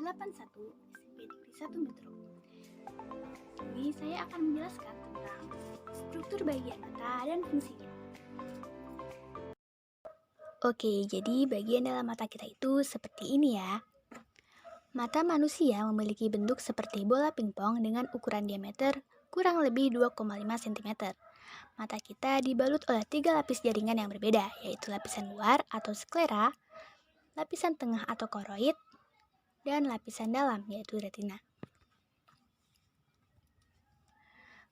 81 SMP Negeri 1 Metro. Ini saya akan menjelaskan tentang struktur bagian mata dan fungsinya. Oke, jadi bagian dalam mata kita itu seperti ini ya. Mata manusia memiliki bentuk seperti bola pingpong dengan ukuran diameter kurang lebih 2,5 cm. Mata kita dibalut oleh 3 lapis jaringan yang berbeda, yaitu lapisan luar atau sklera, lapisan tengah atau koroid, dan lapisan dalam yaitu retina.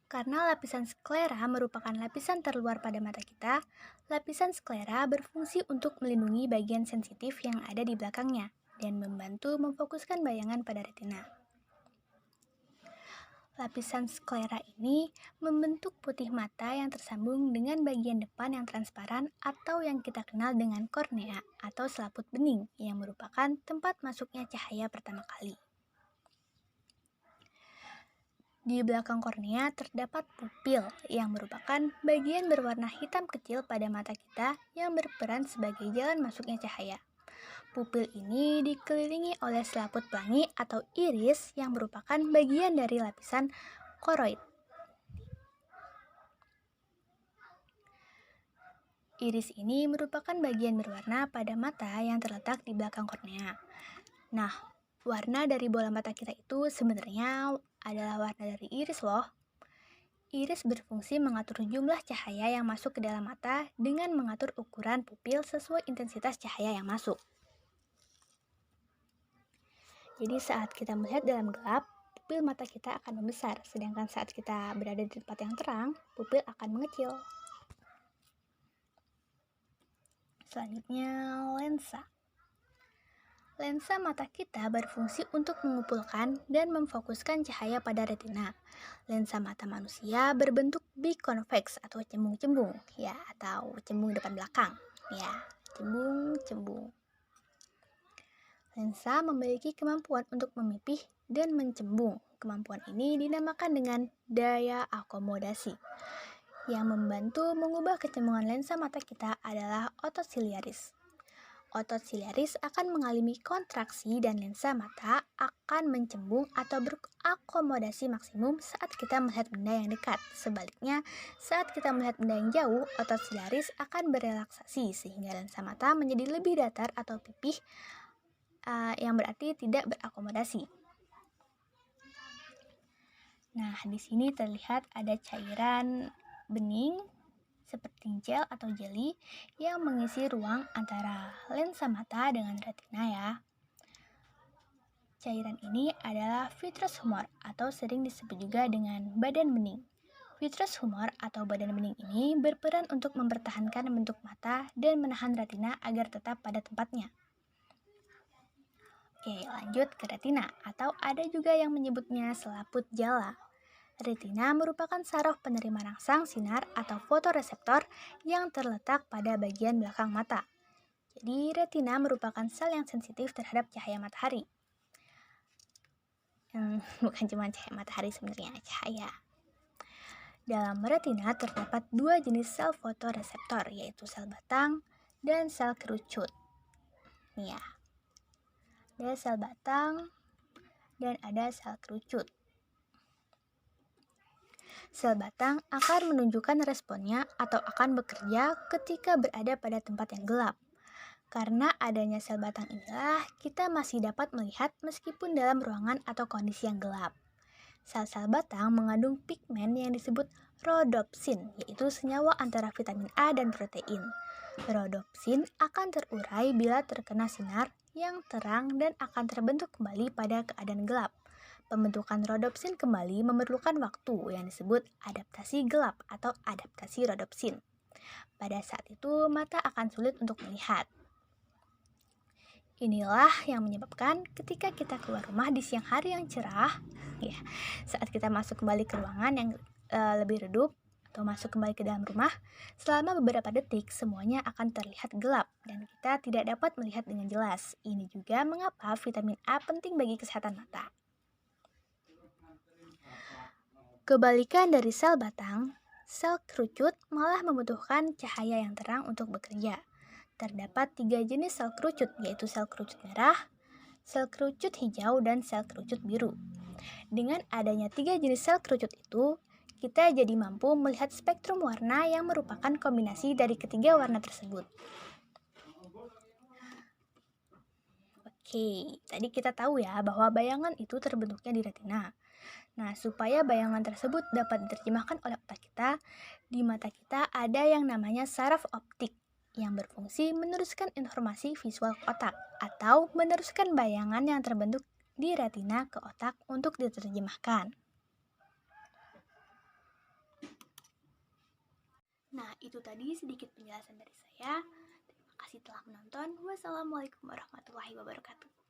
Karena lapisan sklera merupakan lapisan terluar pada mata kita, lapisan sklera berfungsi untuk melindungi bagian sensitif yang ada di belakangnya dan membantu memfokuskan bayangan pada retina. Lapisan sklera ini membentuk putih mata yang tersambung dengan bagian depan yang transparan atau yang kita kenal dengan kornea atau selaput bening yang merupakan tempat masuknya cahaya pertama kali. Di belakang kornea terdapat pupil yang merupakan bagian berwarna hitam kecil pada mata kita yang berperan sebagai jalan masuknya cahaya. Pupil ini dikelilingi oleh selaput pelangi atau iris yang merupakan bagian dari lapisan koroid. Iris ini merupakan bagian berwarna pada mata yang terletak di belakang kornea. Nah, warna dari bola mata kita itu sebenarnya adalah warna dari iris loh. Iris berfungsi mengatur jumlah cahaya yang masuk ke dalam mata dengan mengatur ukuran pupil sesuai intensitas cahaya yang masuk. Jadi saat kita melihat dalam gelap, pupil mata kita akan membesar, sedangkan saat kita berada di tempat yang terang, pupil akan mengecil. Selanjutnya, lensa. Lensa mata kita berfungsi untuk mengumpulkan dan memfokuskan cahaya pada retina. Lensa mata manusia berbentuk biconvex atau cembung-cembung, ya, atau cembung depan belakang, ya, cembung-cembung. Lensa memiliki kemampuan untuk memipih dan mencembung. Kemampuan ini dinamakan dengan daya akomodasi. Yang membantu mengubah kecembungan lensa mata kita adalah otot siliaris. Otot siliaris akan mengalami kontraksi dan lensa mata akan mencembung atau berakomodasi maksimum saat kita melihat benda yang dekat. Sebaliknya, saat kita melihat benda yang jauh, otot siliaris akan berelaksasi sehingga lensa mata menjadi lebih datar atau pipih, yang berarti tidak berakomodasi. Nah, di sini terlihat ada cairan bening seperti gel atau jelly yang mengisi ruang antara lensa mata dengan retina ya. Cairan ini adalah vitreous humor atau sering disebut juga dengan badan bening. Vitreous humor atau badan bening ini berperan untuk mempertahankan bentuk mata dan menahan retina agar tetap pada tempatnya. Oke, lanjut ke retina atau ada juga yang menyebutnya selaput jala. Retina merupakan saraf penerima rangsang sinar atau fotoreseptor yang terletak pada bagian belakang mata. Jadi, retina merupakan sel yang sensitif terhadap cahaya matahari. Bukan cuma cahaya matahari sebenarnya, cahaya. Dalam retina terdapat 2 jenis sel fotoreseptor, yaitu sel batang dan sel kerucut. Nih ya, ada sel batang dan ada sel kerucut. Sel batang akan menunjukkan responnya atau akan bekerja ketika berada pada tempat yang gelap. Karena adanya sel batang inilah kita masih dapat melihat meskipun dalam ruangan atau kondisi yang gelap. Sel-sel batang mengandung pigmen yang disebut rhodopsin, yaitu senyawa antara vitamin A dan protein. Rhodopsin akan terurai bila terkena sinar yang terang dan akan terbentuk kembali pada keadaan gelap. Pembentukan rhodopsin kembali memerlukan waktu yang disebut adaptasi gelap atau adaptasi rhodopsin. Pada saat itu, mata akan sulit untuk melihat. Inilah yang menyebabkan ketika kita keluar rumah di siang hari yang cerah, ya, saat kita masuk kembali ke ruangan yang lebih redup atau masuk kembali ke dalam rumah, selama beberapa detik semuanya akan terlihat gelap dan kita tidak dapat melihat dengan jelas. Ini juga mengapa vitamin A penting bagi kesehatan mata. Kebalikan dari sel batang, sel kerucut malah membutuhkan cahaya yang terang untuk bekerja. Terdapat 3 jenis sel kerucut, yaitu sel kerucut merah, sel kerucut hijau, dan sel kerucut biru. Dengan adanya 3 jenis sel kerucut itu, kita jadi mampu melihat spektrum warna yang merupakan kombinasi dari ketiga warna tersebut. Oke, tadi kita tahu ya bahwa bayangan itu terbentuknya di retina. Nah, supaya bayangan tersebut dapat diterjemahkan oleh otak kita, di mata kita ada yang namanya saraf optik yang berfungsi meneruskan informasi visual ke otak atau meneruskan bayangan yang terbentuk di retina ke otak untuk diterjemahkan. Nah, itu tadi sedikit penjelasan dari saya. Terima kasih telah menonton. Wassalamualaikum warahmatullahi wabarakatuh.